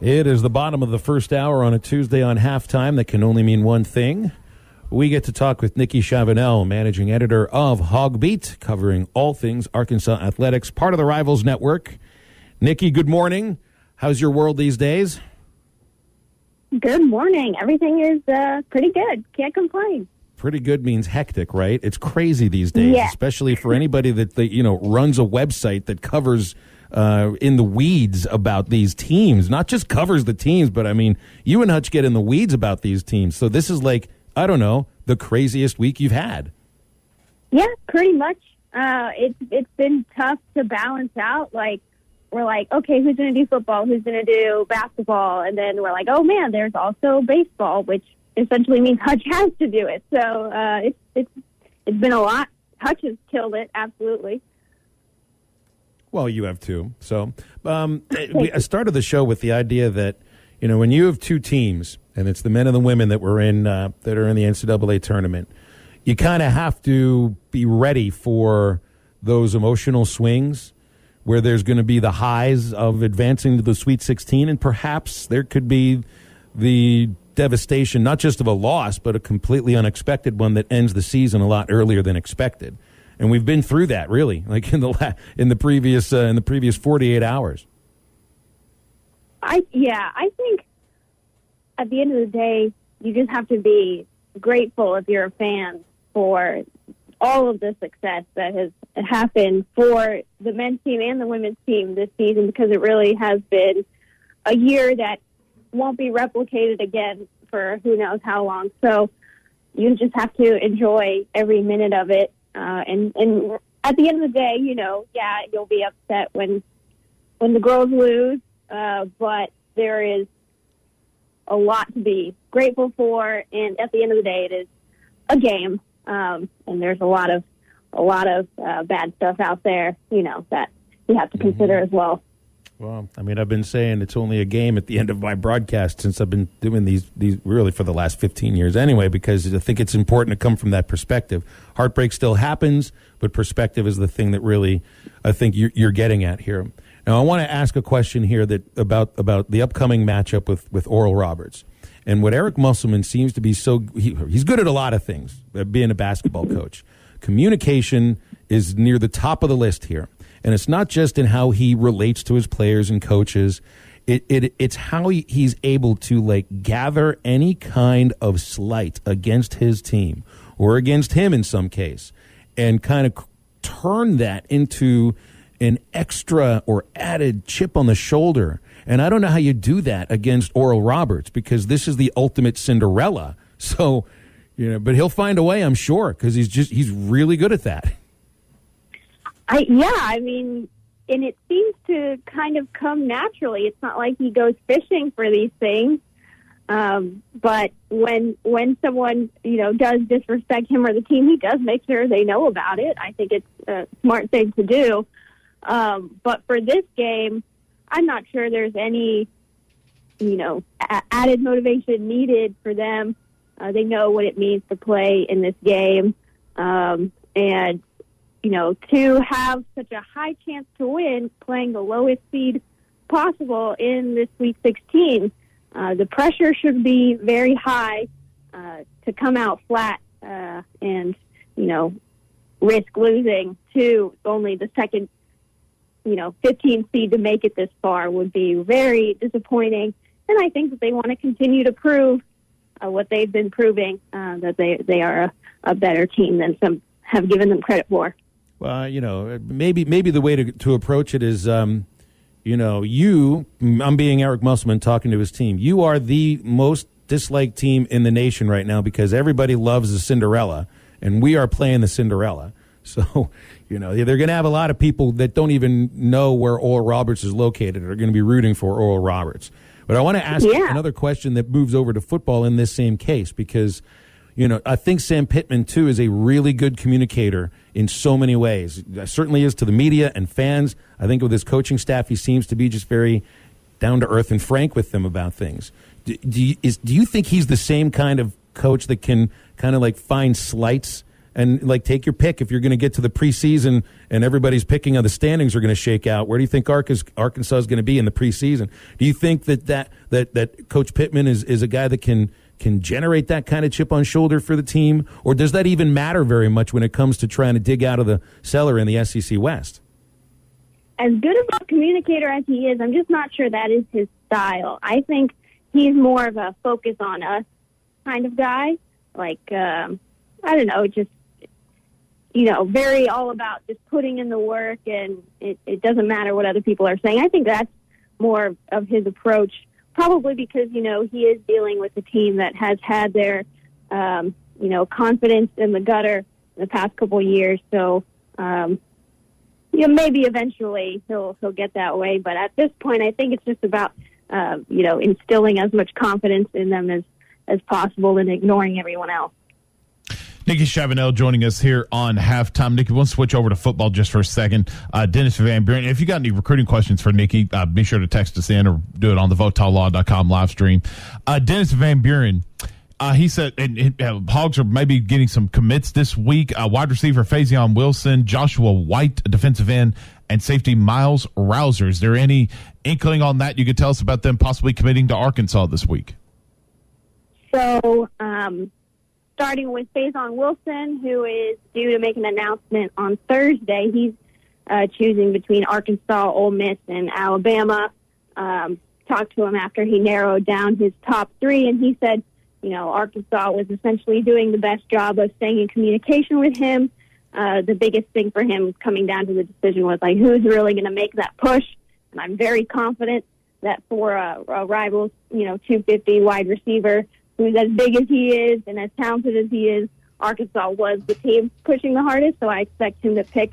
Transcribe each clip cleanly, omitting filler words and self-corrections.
It is the bottom of the first hour on a Tuesday on halftime. That can only mean one thing. We get to talk with Nikki Chavanelle, managing editor of HawgBeat, covering all things Arkansas athletics, part of the Rivals Network. Nikki, good morning. How's your world these days? Good morning. Everything is pretty good. Can't complain. Pretty good means hectic, right? It's crazy these days, especially for anybody that runs a website that covers in the weeds about these teams. Not just covers the teams, but I mean, you and Hutch get in the weeds about these teams. So this is like, I don't know, the craziest week you've had. Yeah, pretty much. It's been tough to balance out. Like, we're like, okay, who's going to do football? Who's going to do basketball? And then we're like, oh man, there's also baseball, which essentially means Hutch has to do it. So it's been a lot. Hutch has killed it, absolutely. Well, you have too. So I started the show with the idea that, when you have two teams, and it's the men and the women that were in that are in the NCAA tournament, you kind of have to be ready for those emotional swings where there's going to be the highs of advancing to the Sweet 16, and perhaps there could be the devastation, not just of a loss, but a completely unexpected one that ends the season a lot earlier than expected. And we've been through that, really, like in the previous 48 hours. I think at the end of the day, you just have to be grateful if you're a fan for all of the success that has happened for the men's team and the women's team this season, because it really has been a year that won't be replicated again for who knows how long. So you just have to enjoy every minute of it. And at the end of the day, you'll be upset when the girls lose, but there is a lot to be grateful for. And at the end of the day, it is a game, and there's a lot of bad stuff out there, that you have to consider as well. Well, I mean, I've been saying it's only a game at the end of my broadcast since I've been doing these really for the last 15 years anyway, because I think it's important to come from that perspective. Heartbreak still happens, but perspective is the thing that really I think you're getting at here. Now, I want to ask a question here about the upcoming matchup with Oral Roberts. And what Eric Musselman seems to be he's good at a lot of things, being a basketball coach. Communication is near the top of the list here. And it's not just in how he relates to his players and coaches. It's how he's able to gather any kind of slight against his team or against him in some case, and kind of turn that into an extra or added chip on the shoulder. And I don't know how you do that against Oral Roberts, because this is the ultimate Cinderella. So, but he'll find a way, I'm sure, because he's really good at that. And it seems to kind of come naturally. It's not like he goes fishing for these things. But when someone, does disrespect him or the team, he does make sure they know about it. I think it's a smart thing to do. But for this game, I'm not sure there's any, added motivation needed for them. They know what it means to play in this game. And to have such a high chance to win playing the lowest seed possible in the Sweet 16, the pressure should be very high to come out flat and, risk losing to only the second, 15 seed to make it this far would be very disappointing. And I think that they want to continue to prove what they've been proving, that they are a better team than some have given them credit for. Well, maybe the way to approach it is, I'm being Eric Musselman talking to his team. You are the most disliked team in the nation right now because everybody loves the Cinderella, and we are playing the Cinderella. So, they're going to have a lot of people that don't even know where Oral Roberts is located are going to be rooting for Oral Roberts. But I want to ask another question that moves over to football in this same case, because I think Sam Pittman, too, is a really good communicator in so many ways. Certainly is to the media and fans. I think with his coaching staff, he seems to be just very down-to-earth and frank with them about things. Do you think he's the same kind of coach that can kind of find slights and like take your pick. If you're going to get to the preseason and everybody's picking how the standings are going to shake out, where do you think Arkansas is going to be in the preseason? Do you think that Coach Pittman is a guy that can generate that kind of chip on shoulder for the team, or does that even matter very much when it comes to trying to dig out of the cellar in the SEC West? As good of a communicator as he is, I'm just not sure that is his style. I think he's more of a focus on us kind of guy. Like, I don't know, just, very all about just putting in the work, and it doesn't matter what other people are saying. I think that's more of his approach, probably because, he is dealing with a team that has had their, confidence in the gutter in the past couple of years. So, maybe eventually he'll get that way. But at this point, I think it's just about, instilling as much confidence in them as possible and ignoring everyone else. Nikki Chavanelle joining us here on Halftime. Nikki, we'll switch over to football just for a second. Dennis Van Buren, if you got any recruiting questions for Nikki, be sure to text us in or do it on the VoteTallLaw.com live stream. Dennis Van Buren, he said Hogs are maybe getting some commits this week. Wide receiver Faison Wilson, Joshua White, defensive end, and safety Miles Rouser. Is there any inkling on that you could tell us about them possibly committing to Arkansas this week? So, starting with Faison Wilson, who is due to make an announcement on Thursday. He's choosing between Arkansas, Ole Miss, and Alabama. Talked to him after he narrowed down his top three, and he said, Arkansas was essentially doing the best job of staying in communication with him. The biggest thing for him coming down to the decision was, who's really going to make that push? And I'm very confident that for a rival's, 250 wide receiver who's as big as he is and as talented as he is, Arkansas was the team pushing the hardest. So I expect him to pick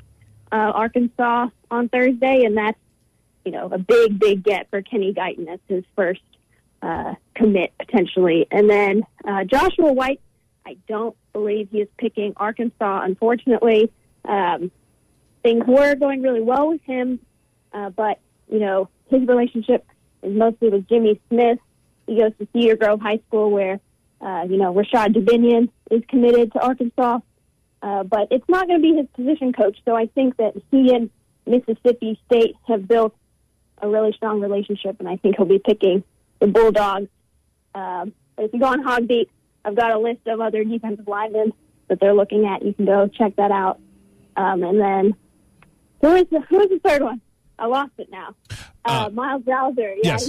Arkansas on Thursday, and that's, a big get for Kenny Guyton. That's his first commit potentially. And then Joshua White, I don't believe he is picking Arkansas, unfortunately. Things were going really well with him, but, his relationship is mostly with Jimmy Smith. He goes to Cedar Grove High School where, Rashad Dubinion is committed to Arkansas. But it's not going to be his position coach, so I think that he and Mississippi State have built a really strong relationship, and I think he'll be picking the Bulldogs. But if you go on HawgBeat, I've got a list of other defensive linemen that they're looking at. You can go check that out. And then who is the third one? I lost it now. Miles Rouser. Yeah, yes.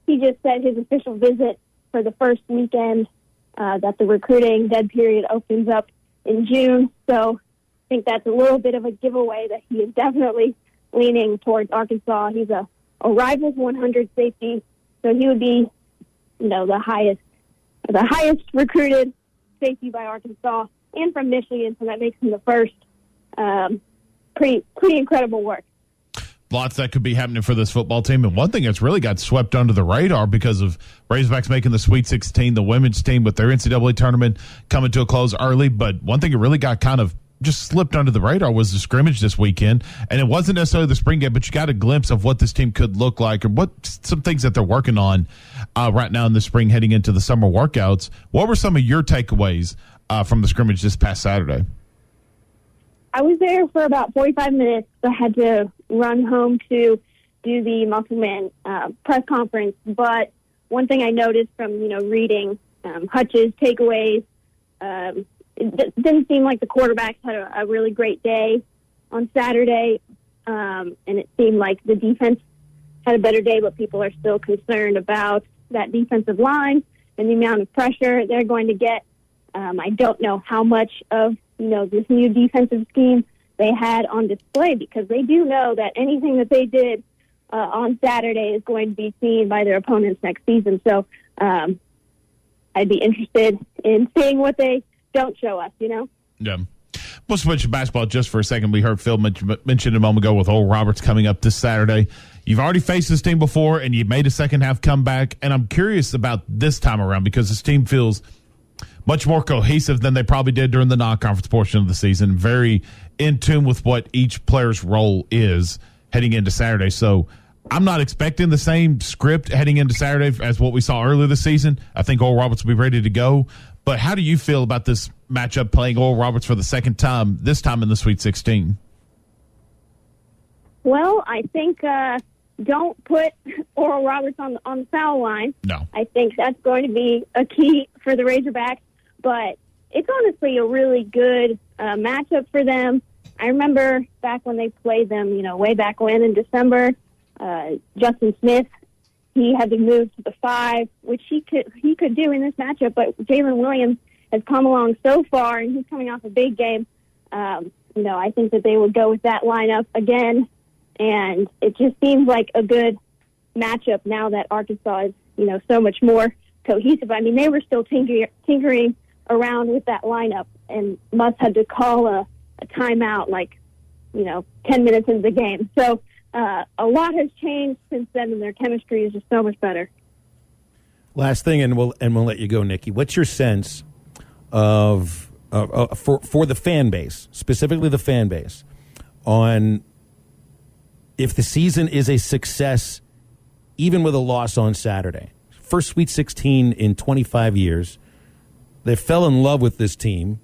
He just said his official visit for the first weekend that the recruiting dead period opens up in June. So I think that's a little bit of a giveaway that he is definitely leaning towards Arkansas. He's a Rivals 100 safety, so he would be, the highest recruited safety by Arkansas and from Michigan. So that makes him the first. Pretty incredible work. Lots that could be happening for this football team. And one thing that's really got swept under the radar because of Razorbacks making the Sweet 16, the women's team with their NCAA tournament coming to a close early. But one thing that really got kind of just slipped under the radar was the scrimmage this weekend. And it wasn't necessarily the spring game, but you got a glimpse of what this team could look like or what some things that they're working on right now in the spring heading into the summer workouts. What were some of your takeaways from the scrimmage this past Saturday? I was there for about 45 minutes. I had to run home to do the Musselman press conference. But one thing I noticed from, reading Hutch's takeaways, it didn't seem like the quarterbacks had a really great day on Saturday. And it seemed like the defense had a better day, but people are still concerned about that defensive line and the amount of pressure they're going to get. I don't know how much of this new defensive scheme they had on display, because they do know that anything that they did on Saturday is going to be seen by their opponents next season. So I'd be interested in seeing what they don't show us, Yeah. We'll switch to basketball just for a second. We heard Phil mention a moment ago with Oral Roberts coming up this Saturday. You've already faced this team before, and you made a second-half comeback, and I'm curious about this time around because this team feels much more cohesive than they probably did during the non-conference portion of the season. Very in tune with what each player's role is heading into Saturday. So I'm not expecting the same script heading into Saturday as what we saw earlier this season. I think Oral Roberts will be ready to go. But how do you feel about this matchup playing Oral Roberts for the second time, this time in the Sweet 16? Well, I think don't put Oral Roberts on the foul line. No. I think that's going to be a key for the Razorbacks. But it's honestly a really good matchup for them. I remember back when they played them, way back when in December, Justin Smith, he had to move to the 5, which he could do in this matchup. But Jalen Williams has come along so far, and he's coming off a big game. I think that they would go with that lineup again. And it just seems like a good matchup now that Arkansas is, so much more cohesive. I mean, they were still tinkering around with that lineup, and Muss had to call a timeout 10 minutes into the game. So a lot has changed since then, and their chemistry is just so much better. Last thing, and we'll let you go, Nikki. What's your sense of for the fan base, specifically the fan base, on if the season is a success, even with a loss on Saturday? First Sweet 16 in 25 years. They fell in love with this team.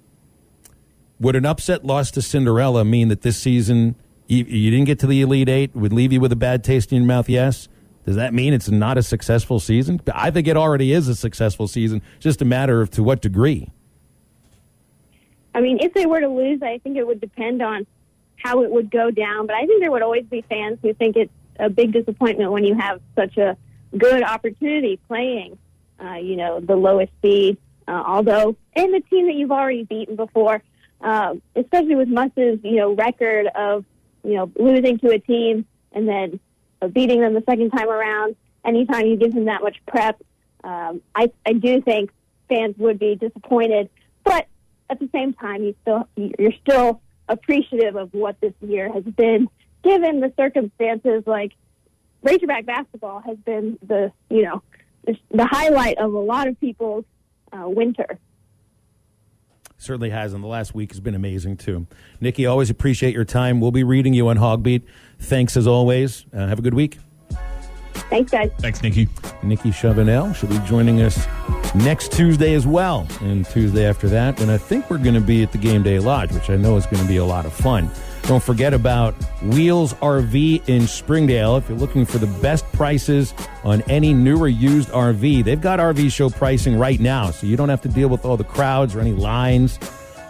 Would an upset loss to Cinderella mean that this season you didn't get to the Elite Eight, would leave you with a bad taste in your mouth? Yes. Does that mean it's not a successful season? I think it already is a successful season, just a matter of to what degree. I mean, if they were to lose, I think it would depend on how it would go down. But I think there would always be fans who think it's a big disappointment when you have such a good opportunity playing, the lowest seed. Although, and the team that you've already beaten before, especially with Muss's, record of, losing to a team and then beating them the second time around, anytime you give them that much prep, I do think fans would be disappointed. But at the same time, you're still appreciative of what this year has been, given the circumstances. Like, Razorback basketball has been the highlight of a lot of people's winter. Certainly has, and the last week has been amazing, too. Nikki, always appreciate your time. We'll be reading you on HawgBeat. Thanks, as always. Have a good week. Thanks, guys. Thanks, Nikki. Nikki Chavanelle should be joining us next Tuesday as well, and Tuesday after that. And I think we're going to be at the Game Day Lodge, which I know is going to be a lot of fun. Don't forget about Wheels RV in Springdale. If you're looking for the best prices on any new or used RV, they've got RV show pricing right now, so you don't have to deal with all the crowds or any lines.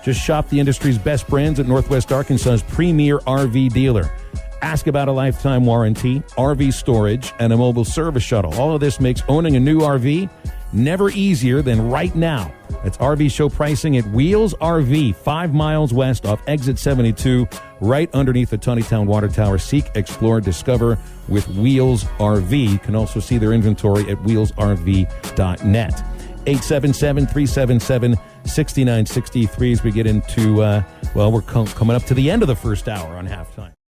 Just shop the industry's best brands at Northwest Arkansas's premier RV dealer. Ask about a lifetime warranty, RV storage, and a mobile service shuttle. All of this makes owning a new RV never easier than right now. That's RV show pricing at Wheels RV, 5 miles west off Exit 72, right underneath the Tunneytown Water Tower. Seek, explore, discover with Wheels RV. You can also see their inventory at wheelsrv.net. 877-377-6963 as we get into, we're coming up to the end of the first hour on Halftime.